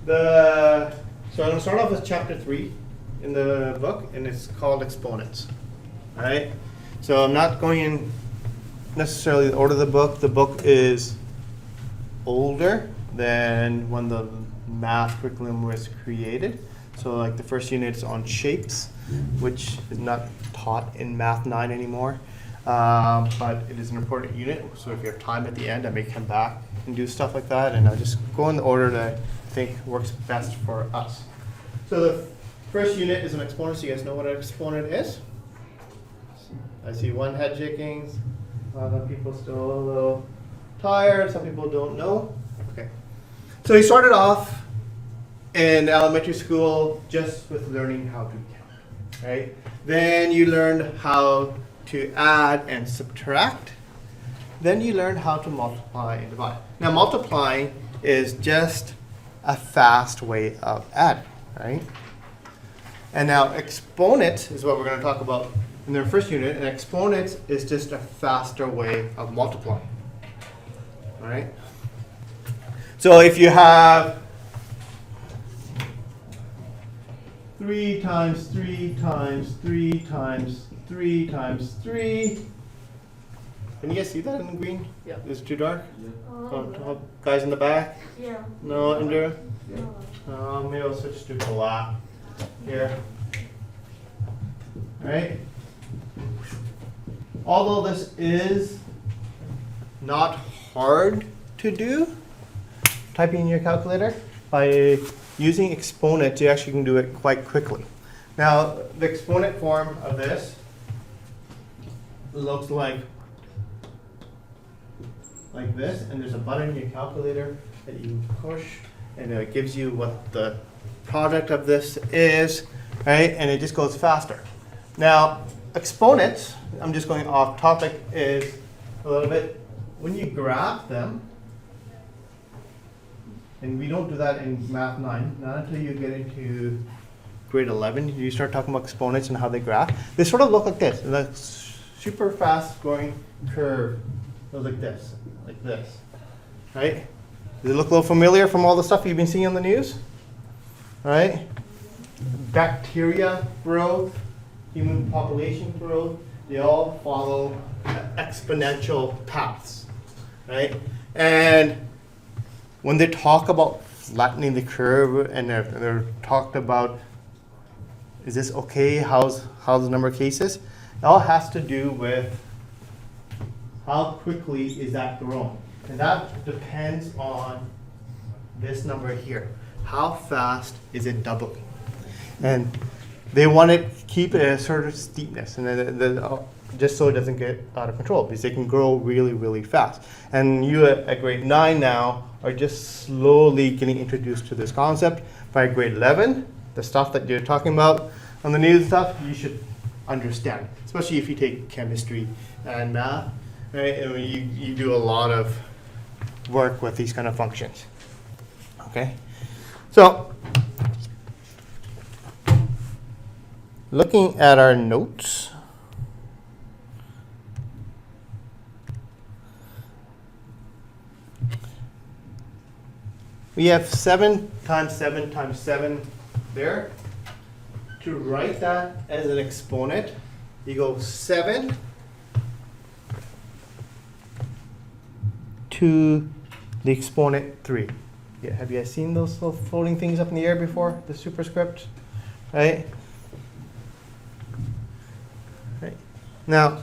So I'm going to start off with chapter 3 in the book, and it's called exponents. All right. So I'm not going in necessarily the order of the book. The book is older than when the math curriculum was created. So like the first unit is on shapes, which is not taught in Math 9 anymore. But it is an important unit, so if you have time at the end, I may come back and do stuff like that, and I'll just go in the order that I think works best for us. So the first unit is an exponent, so you guys know what an exponent is? I see one head shaking. A lot of people still a little tired, some people don't know. Okay. So you started off in elementary school just with learning how to count, right? Then you learned how to add and subtract. Then you learn how to multiply and divide. Now multiplying is just a fast way of adding, right? And now exponent is what we're going to talk about in the first unit. An exponent is just a faster way of multiplying, all right? So if you have 3 times 3 times 3 times 3 times 3. Can you guys see that in the green? Yeah. Is it too dark? Yeah. Oh, guys in the back? Yeah. No, Indra? No. Maybe I'll switch to black here. All right. Although this is not hard to do, typing in your calculator, by using exponents, you actually can do it quite quickly. Now, the exponent form of this looks like this, and there's a button in your calculator that you push, and it gives you what the product of this is, right? And it just goes faster. Now, exponents, I'm just going off topic, is a little bit, when you graph them, and we don't do that in Math 9, not until you get into grade 11, you start talking about exponents and how they graph. They sort of look like this, a super fast growing curve. It goes like this, right? Does it look a little familiar from all the stuff you've been seeing on the news? All right? Bacteria growth, human population growth, they all follow exponential paths, right? And when they talk about flattening the curve and they're talked about, is this okay? How's the number of cases? It all has to do with how quickly is that growing. And that depends on this number here. How fast is it doubling? And they want to keep it at a certain steepness, and then just so it doesn't get out of control, because they can grow really, really fast. And you at grade 9 now are just slowly getting introduced to this concept. By grade 11, the stuff that you're talking about on the news stuff, you should understand, especially if you take chemistry and math, right? And you do a lot of work with these kind of functions, okay? So, looking at our notes, we have 7 times 7 times 7 there. To write that as an exponent, you go 7 to the exponent 3. Yeah, have you guys seen those little floating things up in the air before, the superscript? Right? Right. Now,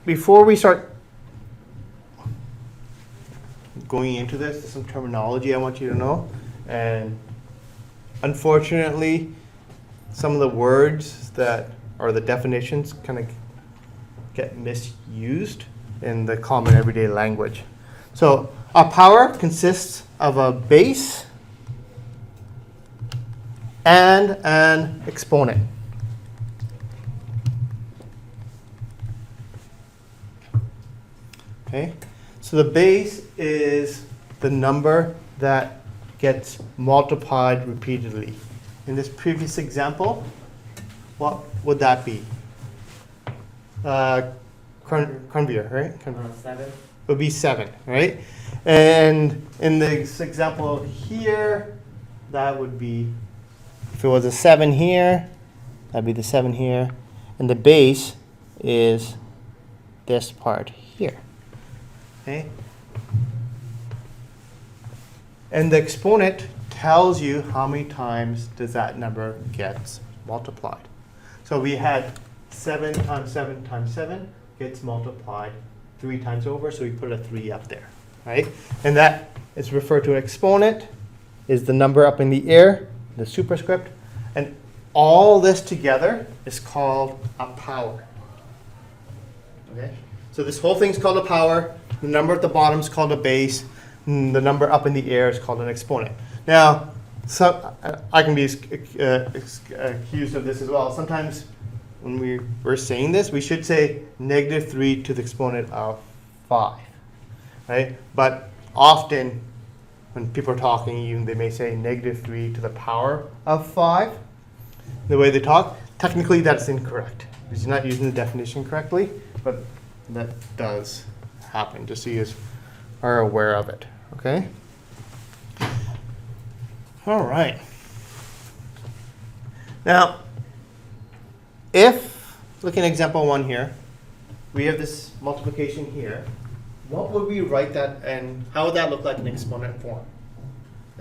before we start going into this, there's some terminology I want you to know. And unfortunately, some of the words that are the definitions kind of get misused in the common everyday language. So a power consists of a base and an exponent. Okay, so the base is the number that gets multiplied repeatedly. In this previous example, what would that be? Cranbeer, right? 7. Would be 7, right? And in this example here, that would be, if it was a 7 here, that'd be the 7 here. And the base is this part here. Okay? And the exponent tells you how many times does that number gets multiplied. So we had 7 times 7 times 7 gets multiplied 3 times over, so we put a 3 up there, right? And that is referred to an exponent, is the number up in the air, the superscript, and all this together is called a power. Okay? So this whole thing's called a power, the number at the bottom is called a base, and the number up in the air is called an exponent. Now, I can be accused of this as well. Sometimes when we're saying this, we should say -3 to the exponent of 5, right? But often when people are talking, they may say -3 to the power of 5. The way they talk, technically that's incorrect, because you're not using the definition correctly, but that does happen, just so you are aware of it, okay? All right. Now, if, looking at example 1 here, we have this multiplication here, what would we write that, and how would that look like in exponent form?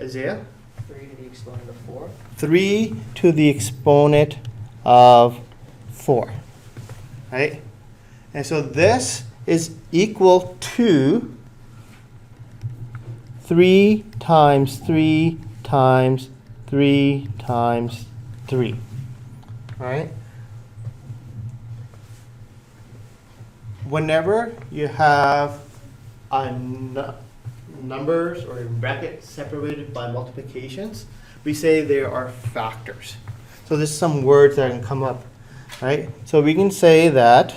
Isaiah? 3 to the exponent of 4. 3 to the exponent of 4, right? And so this is equal to 3 times 3 times 3 times 3, right? Whenever you have numbers or brackets separated by multiplications, we say there are factors. So there's some words that can come up, right? So we can say that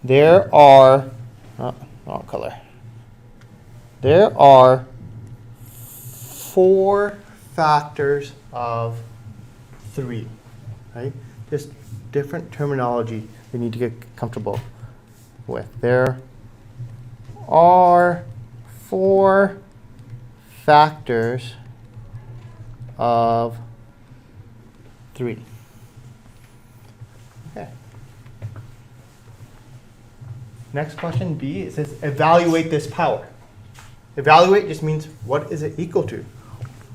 there are, wrong color. There are 4 factors of 3, right? Just different terminology we need to get comfortable with. There are 4 factors of 3. Okay. Next question, B, it says evaluate this power. Evaluate just means what is it equal to?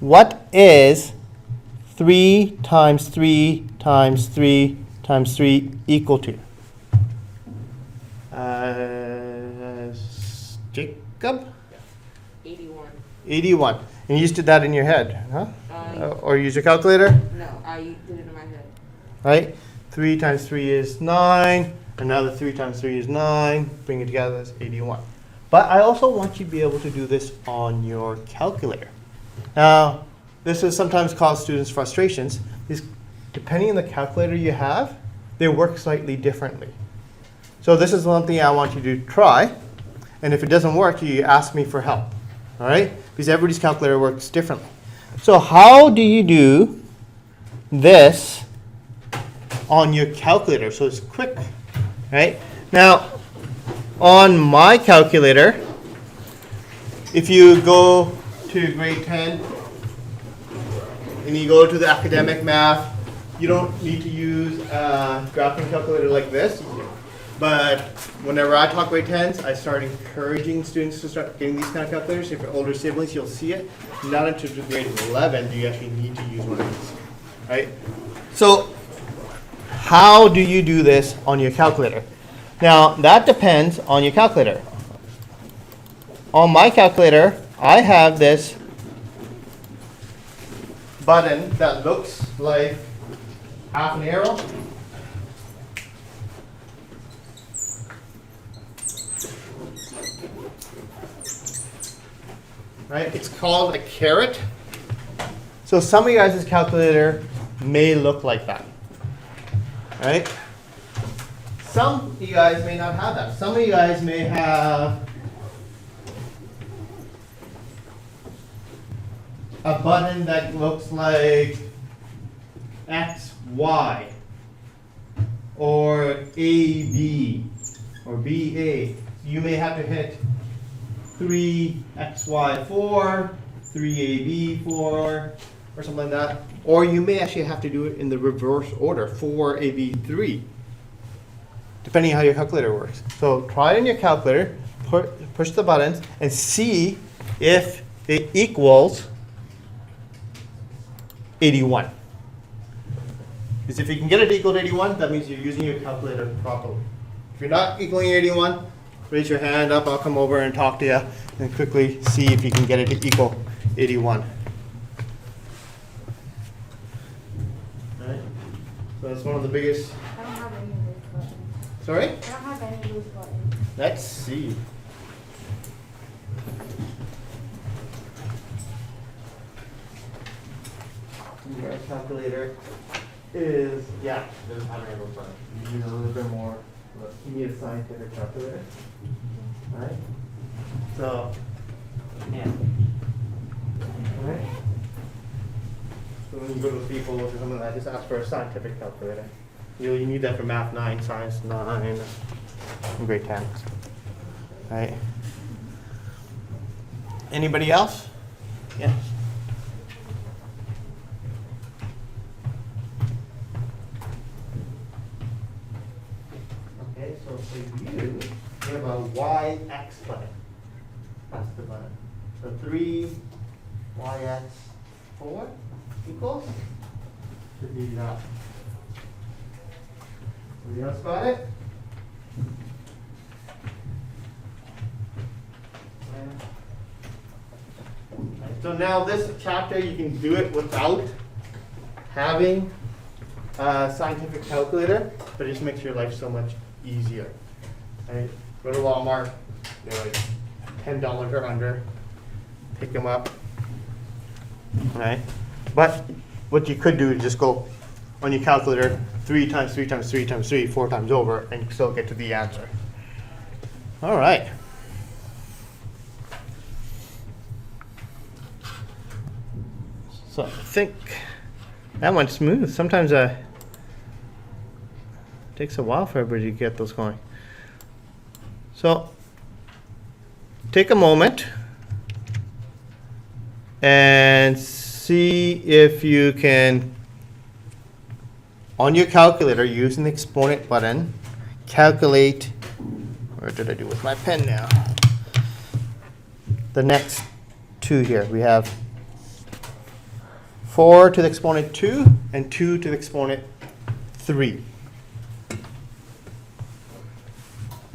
What is 3 times 3 times 3 times 3 equal to? Jacob? 81. 81. And you just did that in your head, huh? Or use your calculator? No, I did it in my head. Right? 3 times 3 is 9. Another 3 times 3 is 9. Bring it together, that's 81. But I also want you to be able to do this on your calculator. Now, this has sometimes caused students frustrations. Depending on the calculator you have, they work slightly differently. So this is one thing I want you to try. And if it doesn't work, you ask me for help. All right? Because everybody's calculator works differently. So how do you do this on your calculator? So it's quick, right? Now, on my calculator, if you go to grade 10 and you go to the academic math, you don't need to use a graphing calculator like this. But whenever I talk grade 10s, I start encouraging students to start getting these kind of calculators. If you're older siblings, you'll see it. Not until grade 11 do you actually need to use one of these, right? So how do you do this on your calculator? Now, that depends on your calculator. On my calculator, I have this button that looks like half an arrow. Right? It's called a caret. So some of you guys' calculator may look like that. Right? Some of you guys may not have that. Some of you guys may have a button that looks like X, Y, or AB, or BA. You may have to hit 3xy4, 3ab4, or something like that. Or you may actually have to do it in the reverse order, 4ab3, depending on how your calculator works. So try it in your calculator, push the buttons, and see if it equals 81. Because if you can get it to equal to 81, that means you're using your calculator properly. If you're not equaling 81, raise your hand up, I'll come over and talk to you and quickly see if you can get it to equal 81. Alright, so that's one of the biggest. I don't have any of those buttons. Sorry? I don't have any of those buttons. Let's see. Your calculator is, yeah, doesn't have any of those buttons. You need a little bit more, you need a scientific calculator. Right? So, yeah. Alright. So when you go to people or something like that, just ask for a scientific calculator. You need that for Math 9, Science 9, and Grade 10. Right? Anybody else? Yes. Okay, so for you have a YX button. That's the button. So 3YX4 equals? Should be that. Anybody else got it? So now this chapter, you can do it without having a scientific calculator, but it just makes your life so much easier. Right? Go to Walmart, they're like $10 or under, pick them up. Right? But what you could do is just go on your calculator 3 times 3 times 3 times 3, 4 times over, and you still get to the answer. All right. So I think that went smooth. Sometimes it takes a while for everybody to get those going. So take a moment and see if you can, on your calculator, using the exponent button, calculate, what did I do with my pen now? The next two here. We have 4 to the exponent 2 and 2 to the exponent 3.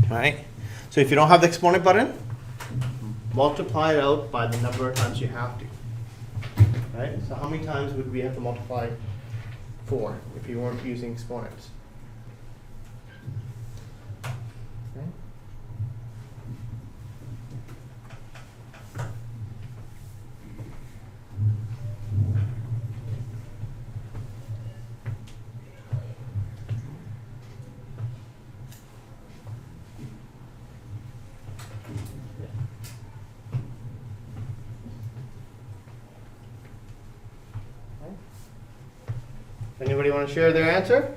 All right? So if you don't have the exponent button, multiply it out by the number of times you have to. All right? So how many times would we have to multiply 4 if you weren't using exponents? Okay. Anybody want to share their answer?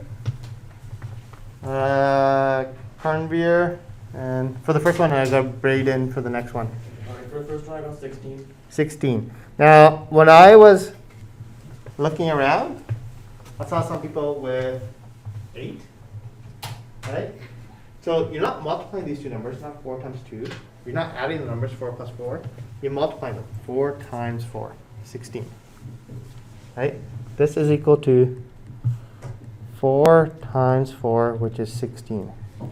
Carnvier, and for the first one, I got Braden for the next one. All right, for the first one, I got 16. 16. Now, when I was looking around, I saw some people with 8, right? So you're not multiplying these two numbers, not 4 times 2. You're not adding the numbers 4 plus 4. You're multiplying them. 4 times 4, 16. Right? This is equal to 4 times 4, which is 16. All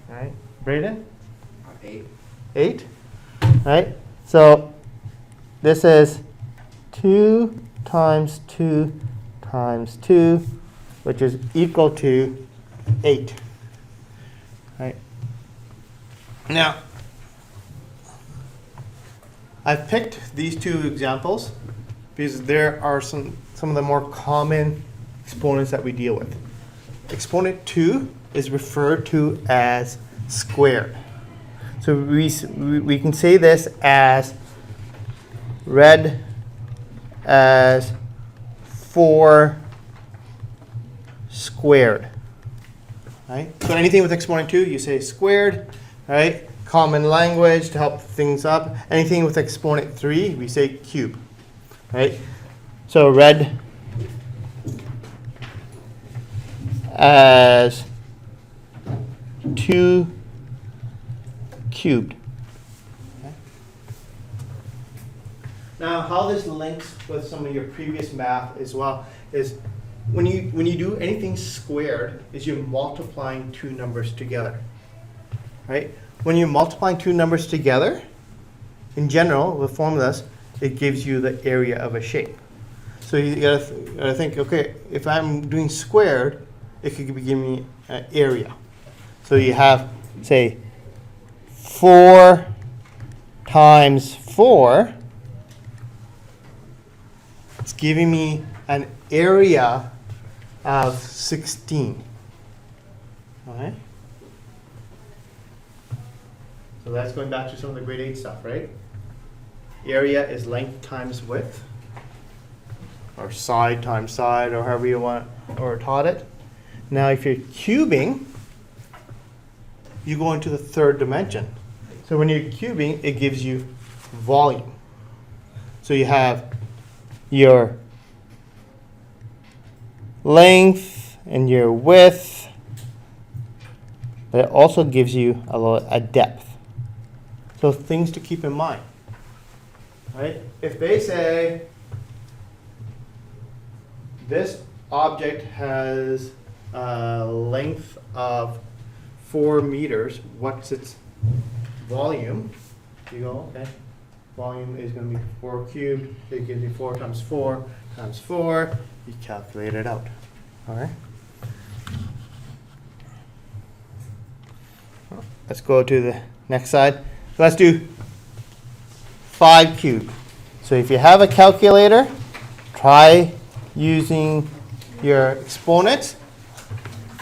right? Braden? 8. 8? Right? So this is 2 times 2 times 2, which is equal to 8. Right? Now, I've picked these two examples because there are some of the more common exponents that we deal with. Exponent 2 is referred to as squared. So we can say this as read as 4 squared. Right? So anything with exponent 2, you say squared, right? common language to help things up. Anything with exponent 3, we say cube, right? So read as 2 cubed. Okay. Now, how this links with some of your previous math as well is when you do anything squared, is you're multiplying two numbers together, right? When you're multiplying two numbers together, in general, with formulas, it gives you the area of a shape. So you gotta think, okay, if I'm doing squared, it could give me an area. So you have, say, 4 times 4. It's giving me an area of 16. All right? So that's going back to some of the grade 8 stuff, right? Area is length times width, or side times side, or however you want or taught it. Now, if you're cubing, you go into the third dimension. So when you're cubing, it gives you volume. So you have your length and your width, but it also gives you a depth. So things to keep in mind, right? If they say this object has a length of 4 meters, what's its volume? You go, okay, volume is going to be 4 cubed. It gives you 4 times 4 times 4. You calculate it out, all right? Let's go to the next side. Let's do 5 cubed. So if you have a calculator, try using your exponents.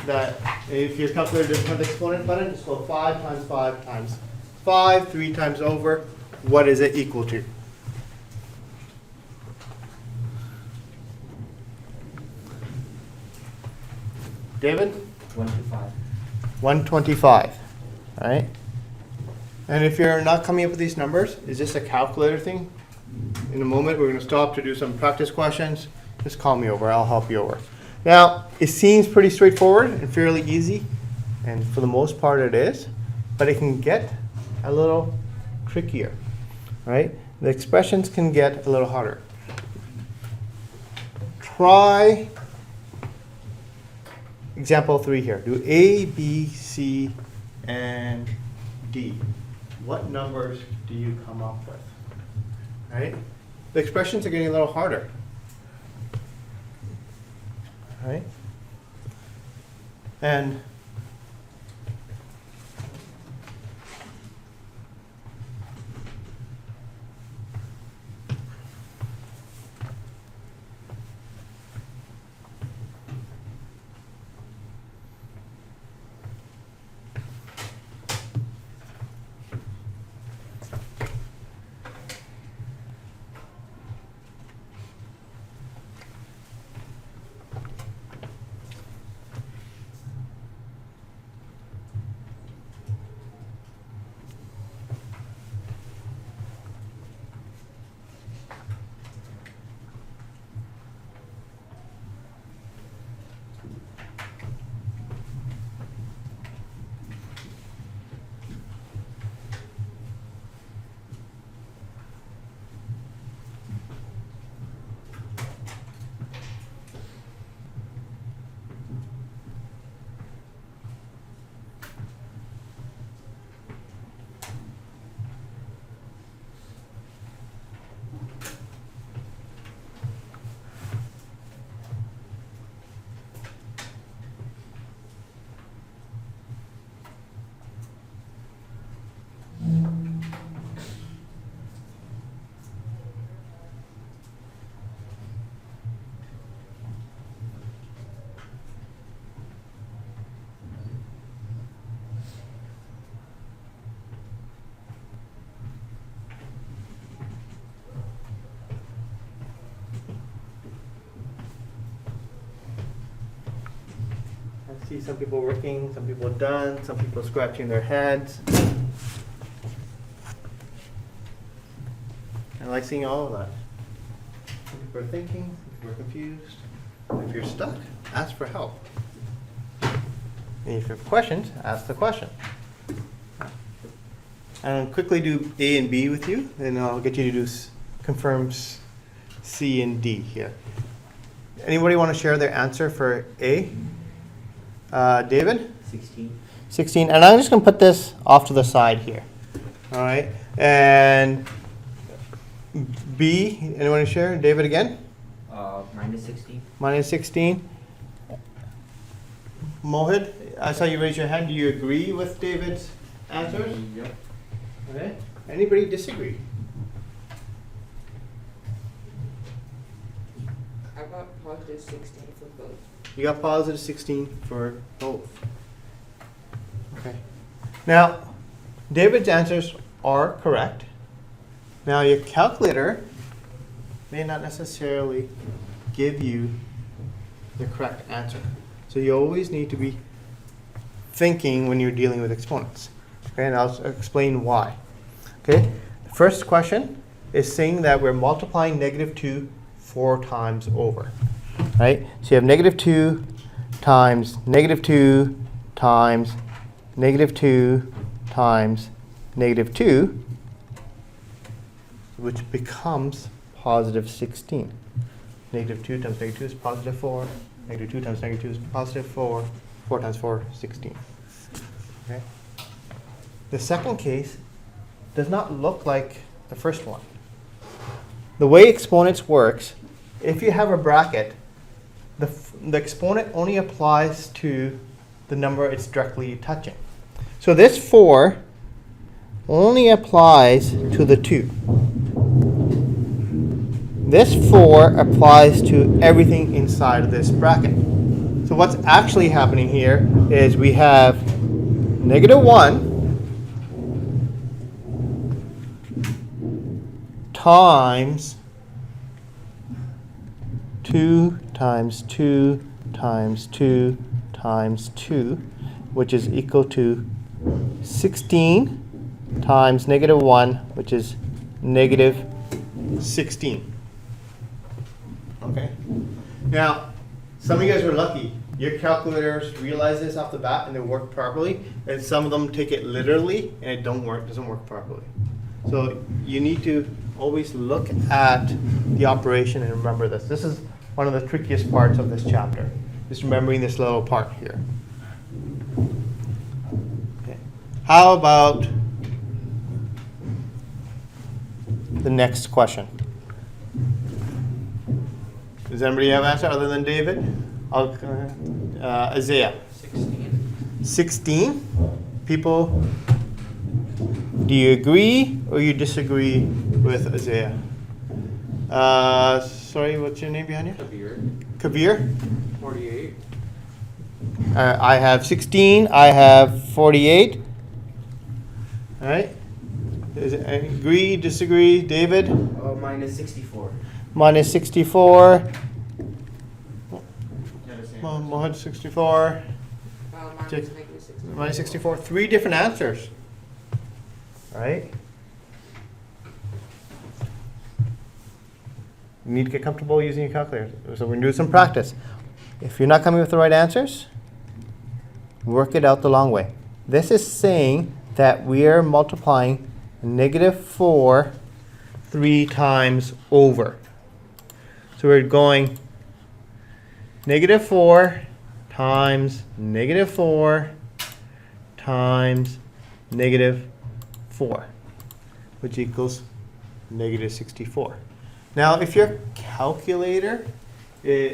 That if your calculator doesn't have the exponent button, just go 5 times 5 times 5, 3 times over. What is it equal to? David? 125. 125, all right? And if you're not coming up with these numbers, is this a calculator thing? In a moment, we're going to stop to do some practice questions. Just call me over. I'll help you over. Now, it seems pretty straightforward and fairly easy, and for the most part it is, but it can get a little trickier, right? The expressions can get a little harder. Try example 3 here. Do A, B, C, and D. What numbers do you come up with? Right? The expressions are getting a little harder. Right? And I see some people working, some people done, some people scratching their heads. I like seeing all of that. If we're thinking, if we're confused, if you're stuck, ask for help. And if you have questions, ask the question. And I'll quickly do A and B with you, and I'll get you to do confirm C and D here. Anybody want to share their answer for A? David? 16. 16, and I'm just going to put this off to the side here. All right, and B, anyone to share? David again? Minus 16. Minus 16. Mohit, I saw you raise your hand. Do you agree with David's answers? Yep. Okay. Anybody disagree? I got positive 16 for both. You got positive 16 for both. Okay. Now, David's answers are correct. Now, your calculator may not necessarily give you the correct answer. So you always need to be thinking when you're dealing with exponents. Okay, and I'll explain why. Okay, the first question is saying that we're multiplying -2 4 times over. Right? So you have -2 times -2 times -2 times -2, which becomes positive 16. -2 times -2 is positive 4. -2 times -2 is positive 4. 4 times 4, 16. Okay. The second case does not look like the first one. The way exponents works, if you have a bracket, the exponent only applies to the number it's directly touching. So this 4 only applies to the 2. This 4 applies to everything inside of this bracket. So what's actually happening here is we have -1 times 2 times 2 times 2 times 2, which is equal to 16 times -1, which is -16. Okay. Now, some of you guys are lucky. Your calculators realize this off the bat and they work properly, and some of them take it literally and it doesn't work properly. So you need to always look at the operation and remember this. This is one of the trickiest parts of this chapter, just remembering this little part here. Okay. How about the next question? Does anybody have an answer other than David? I'll, Isaiah. 16. 16. People, do you agree or you disagree with Isaiah? Sorry, what's your name behind you? Kabir. 48. I have 16. I have 48. All right. Agree, disagree? David? Minus 64. Minus 64. Yeah, the same. Mohammed 64. Mine Jake- was negative 16. Minus 64. 3 different answers. All right. You need to get comfortable using your calculator. So we're going to do some practice. If you're not coming with the right answers, work it out the long way. This is saying that we are multiplying -4 3 times over. So we're going -4 times -4 times -4, which equals -64. Now, if your calculator,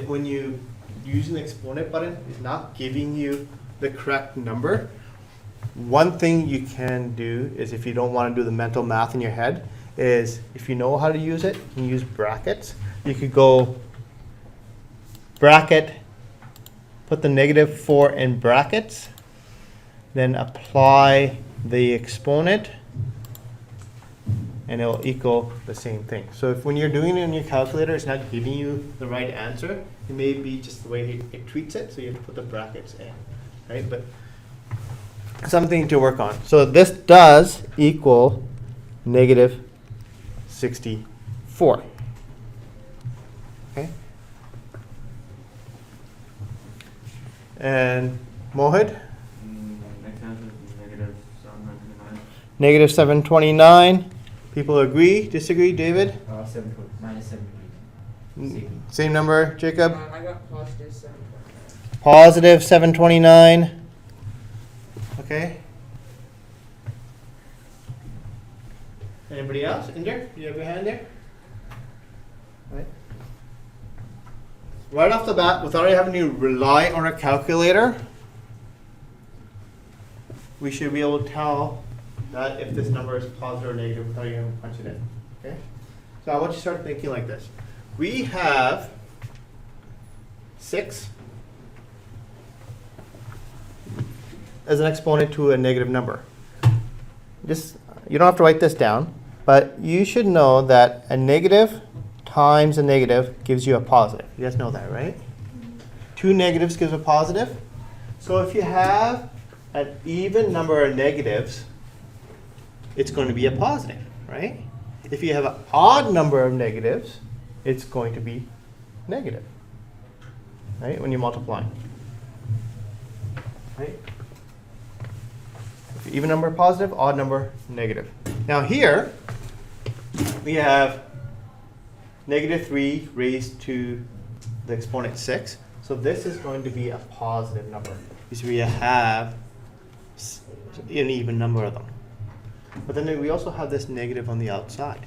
when you use an exponent button, is not giving you the correct number, one thing you can do is, if you don't want to do the mental math in your head, is if you know how to use it, you can use brackets. You could go bracket, put the -4 in brackets, then apply the exponent, and it will equal the same thing. So if when you're doing it in your calculator, it's not giving you the right answer, it may be just the way it treats it, so you have to put the brackets in, right? But something to work on. So this does equal -64. 4. Okay. And Mohit? Next answer is negative 729. Negative 729. People agree, disagree, David? Minus 720. Same number, Jacob? I got positive 7.9. Positive 729. Okay. Anybody else in there? You have your hand there? Right off the bat, without having to rely on a calculator, we should be able to tell that if this number is positive or negative without even punching it in. Okay? So I want you to start thinking like this. We have 6 as an exponent to a negative number. Just, you don't have to write this down, but you should know that a negative times a negative gives you a positive. You guys know that, right? 2 negatives gives a positive. So if you have an even number of negatives, it's going to be a positive, right? If you have an odd number of negatives, it's going to be negative, right? When you multiply, right? If even number positive, odd number negative. Now here we have negative 3 raised to the exponent 6. So this is going to be a positive number because we have an even number of them. But then we also have this negative on the outside.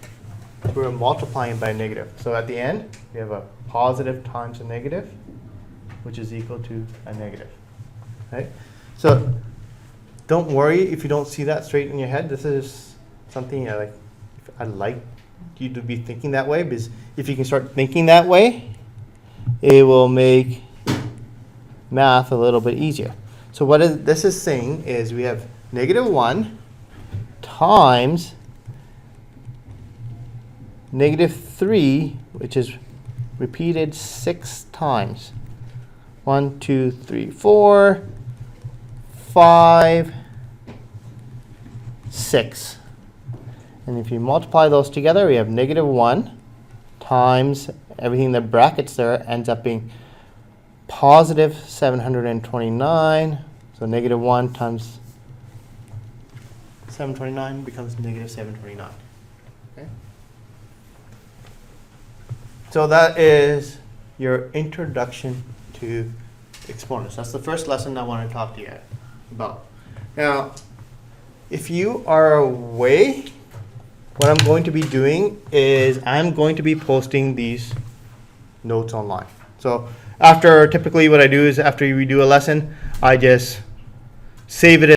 So we're multiplying by negative. So at the end, we have a positive times a negative, which is equal to a negative. Right? So don't worry if you don't see that straight in your head. This is something I'd like you to be thinking that way, because if you can start thinking that way, it will make math a little bit easier. So what this is saying is we have negative 1 times negative 3, which is repeated 6 times. 1, 2, 3, 4, 5, 6. And if you multiply those together, we have negative 1 times everything in the brackets there ends up being positive 729. So negative 1 times 729 becomes negative 729. Okay? So that is your introduction to exponents. That's the first lesson I want to talk to you about. Now, if you are away, what I'm going to be doing is I'm going to be posting these notes online. So typically what I do is after we do a lesson, I just save it